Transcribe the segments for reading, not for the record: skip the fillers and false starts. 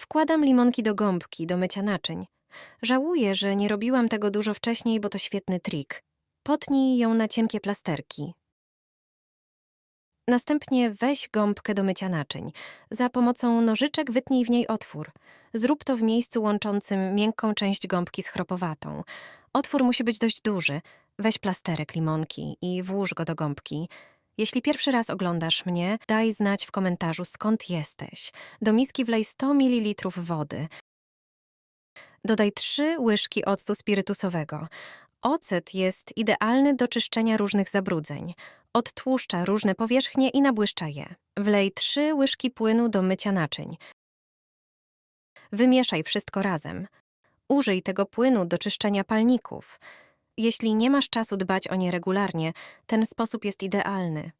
Wkładam limonki do gąbki do mycia naczyń. Żałuję, że nie robiłam tego dużo wcześniej, bo to świetny trik. Potnij ją na cienkie plasterki. Następnie weź gąbkę do mycia naczyń. Za pomocą nożyczek wytnij w niej otwór. Zrób to w miejscu łączącym miękką część gąbki z chropowatą. Otwór musi być dość duży. Weź plasterek limonki i włóż go do gąbki. Jeśli pierwszy raz oglądasz mnie, daj znać w komentarzu, skąd jesteś. Do miski wlej 100 ml wody. Dodaj 3 łyżki octu spirytusowego. Ocet jest idealny do czyszczenia różnych zabrudzeń. Odtłuszcza różne powierzchnie i nabłyszcza je. Wlej 3 łyżki płynu do mycia naczyń. Wymieszaj wszystko razem. Użyj tego płynu do czyszczenia palników. Jeśli nie masz czasu dbać o nie regularnie, ten sposób jest idealny.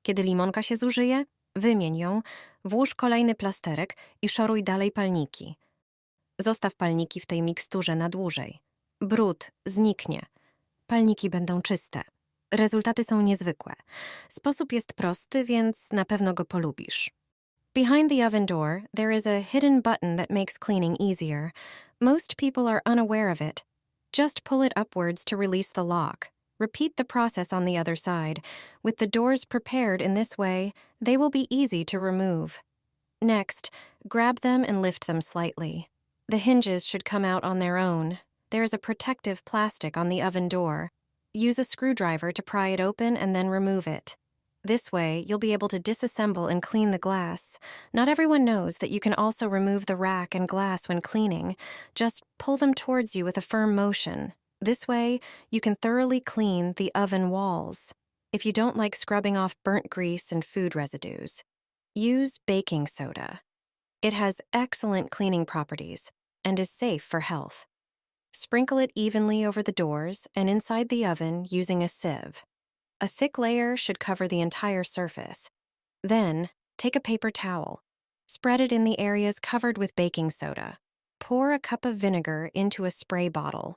Kiedy limonka się zużyje, wymień ją, włóż kolejny plasterek i szoruj dalej palniki. Zostaw palniki w tej miksturze na dłużej. Brud zniknie. Palniki będą czyste. Rezultaty są niezwykłe. Sposób jest prosty, więc na pewno go polubisz. Behind the oven door, there is a hidden button that makes cleaning easier. Most people are unaware of it. Just pull it upwards to release the lock. Repeat the process on the other side. With the doors prepared in this way, they will be easy to remove. Next, grab them and lift them slightly. The hinges should come out on their own. There is a protective plastic on the oven door. Use a screwdriver to pry it open and then remove it. This way, you'll be able to disassemble and clean the glass. Not everyone knows that you can also remove the rack and glass when cleaning. Just pull them towards you with a firm motion. This way, you can thoroughly clean the oven walls. If you don't like scrubbing off burnt grease and food residues, use baking soda. It has excellent cleaning properties and is safe for health. Sprinkle it evenly over the doors and inside the oven using a sieve. A thick layer should cover the entire surface. Then, take a paper towel. Spread it in the areas covered with baking soda. Pour a cup of vinegar into a spray bottle.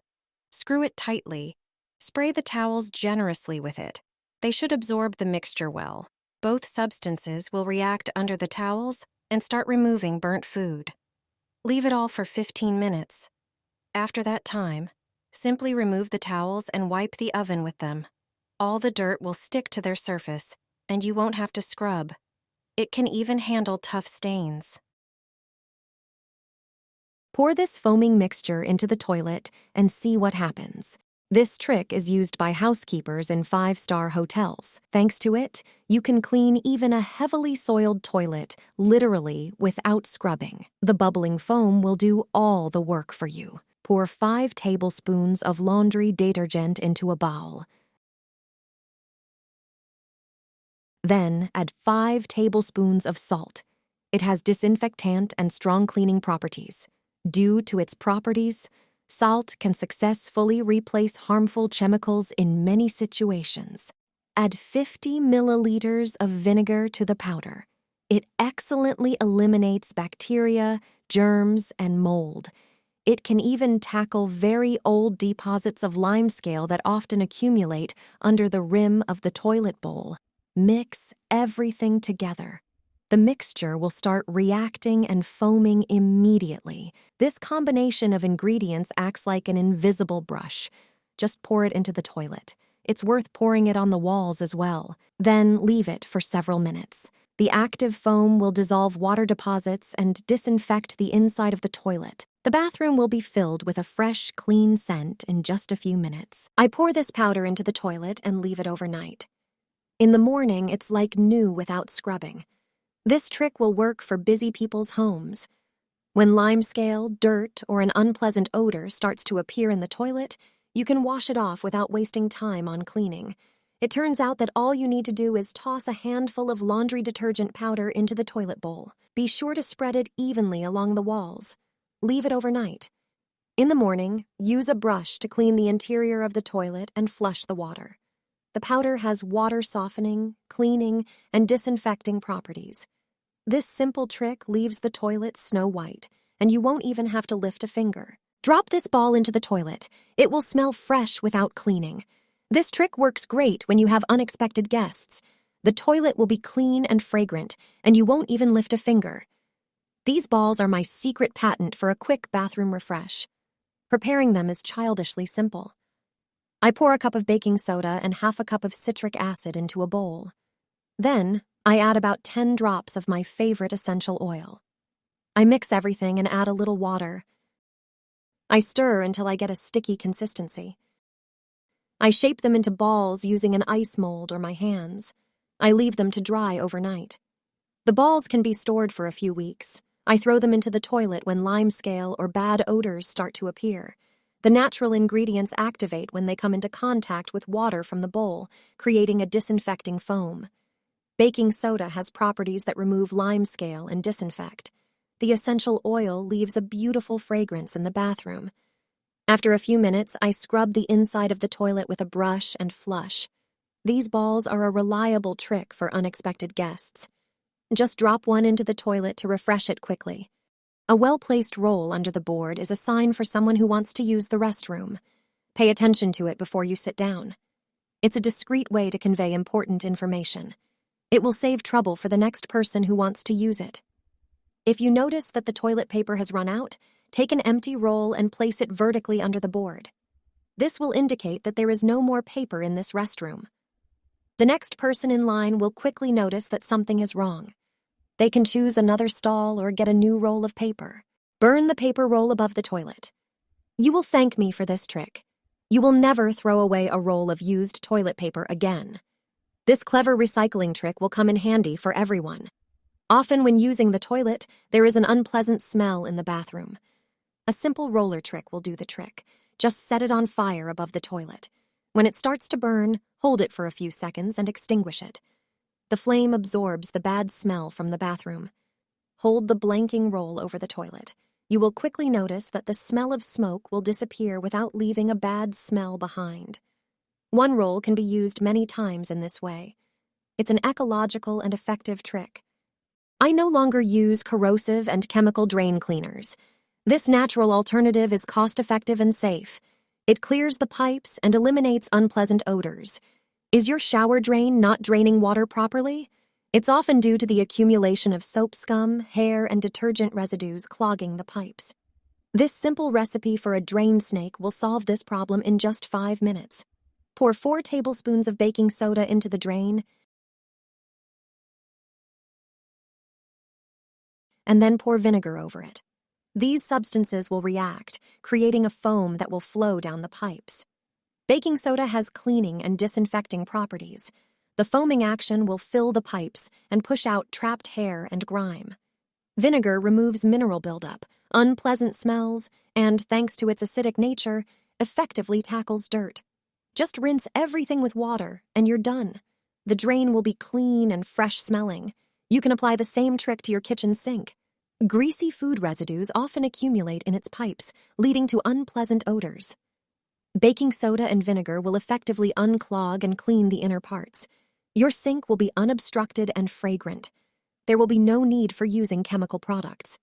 Screw it tightly. Spray the towels generously with it. They should absorb the mixture well. Both substances will react under the towels and start removing burnt food. Leave it all for 15 minutes. After that time, simply remove the towels and wipe the oven with them. All the dirt will stick to their surface, and you won't have to scrub. It can even handle tough stains. Pour this foaming mixture into the toilet and see what happens. This trick is used by housekeepers in 5-star hotels. Thanks to it, you can clean even a heavily soiled toilet, literally without scrubbing. The bubbling foam will do all the work for you. Pour 5 tablespoons of laundry detergent into a bowl. Then add 5 tablespoons of salt. It has disinfectant and strong cleaning properties. Due to its properties, salt can successfully replace harmful chemicals in many situations. Add 50 milliliters of vinegar to the powder. It excellently eliminates bacteria, germs, and mold. It can even tackle very old deposits of limescale that often accumulate under the rim of the toilet bowl. Mix everything together. The mixture will start reacting and foaming immediately. This combination of ingredients acts like an invisible brush. Just pour it into the toilet. It's worth pouring it on the walls as well. Then leave it for several minutes. The active foam will dissolve water deposits and disinfect the inside of the toilet. The bathroom will be filled with a fresh, clean scent in just a few minutes. I pour this powder into the toilet and leave it overnight. In the morning, it's like new without scrubbing. This trick will work for busy people's homes. When limescale, dirt, or an unpleasant odor starts to appear in the toilet, you can wash it off without wasting time on cleaning. It turns out that all you need to do is toss a handful of laundry detergent powder into the toilet bowl. Be sure to spread it evenly along the walls. Leave it overnight. In the morning, use a brush to clean the interior of the toilet and flush the water. The powder has water-softening, cleaning, and disinfecting properties. This simple trick leaves the toilet snow white, and you won't even have to lift a finger. Drop this ball into the toilet. It will smell fresh without cleaning. This trick works great when you have unexpected guests. The toilet will be clean and fragrant, and you won't even lift a finger. These balls are my secret patent for a quick bathroom refresh. Preparing them is childishly simple. I pour a cup of baking soda and half a cup of citric acid into a bowl. Then, I add about 10 drops of my favorite essential oil. I mix everything and add a little water. I stir until I get a sticky consistency. I shape them into balls using an ice mold or my hands. I leave them to dry overnight. The balls can be stored for a few weeks. I throw them into the toilet when limescale or bad odors start to appear. The natural ingredients activate when they come into contact with water from the bowl, creating a disinfecting foam. Baking soda has properties that remove limescale and disinfect. The essential oil leaves a beautiful fragrance in the bathroom. After a few minutes, I scrub the inside of the toilet with a brush and flush. These balls are a reliable trick for unexpected guests. Just drop one into the toilet to refresh it quickly. A well-placed roll under the board is a sign for someone who wants to use the restroom. Pay attention to it before you sit down. It's a discreet way to convey important information. It will save trouble for the next person who wants to use it. If you notice that the toilet paper has run out, take an empty roll and place it vertically under the board. This will indicate that there is no more paper in this restroom. The next person in line will quickly notice that something is wrong. They can choose another stall or get a new roll of paper. Burn the paper roll above the toilet. You will thank me for this trick. You will never throw away a roll of used toilet paper again. This clever recycling trick will come in handy for everyone. Often when using the toilet, there is an unpleasant smell in the bathroom. A simple roller trick will do the trick. Just set it on fire above the toilet. When it starts to burn, hold it for a few seconds and extinguish it. The flame absorbs the bad smell from the bathroom. Hold the blanking roll over the toilet. You will quickly notice that the smell of smoke will disappear without leaving a bad smell behind. One roll can be used many times in this way. It's an ecological and effective trick. I no longer use corrosive and chemical drain cleaners. This natural alternative is cost-effective and safe. It clears the pipes and eliminates unpleasant odors. Is your shower drain not draining water properly? It's often due to the accumulation of soap scum, hair, and detergent residues clogging the pipes. This simple recipe for a drain snake will solve this problem in just 5 minutes. Pour 4 tablespoons of baking soda into the drain, and then pour vinegar over it. These substances will react, creating a foam that will flow down the pipes. Baking soda has cleaning and disinfecting properties. The foaming action will fill the pipes and push out trapped hair and grime. Vinegar removes mineral buildup, unpleasant smells, and, thanks to its acidic nature, effectively tackles dirt. Just rinse everything with water, and you're done. The drain will be clean and fresh-smelling. You can apply the same trick to your kitchen sink. Greasy food residues often accumulate in its pipes, leading to unpleasant odors. Baking soda and vinegar will effectively unclog and clean the inner parts. Your sink will be unobstructed and fragrant. There will be no need for using chemical products.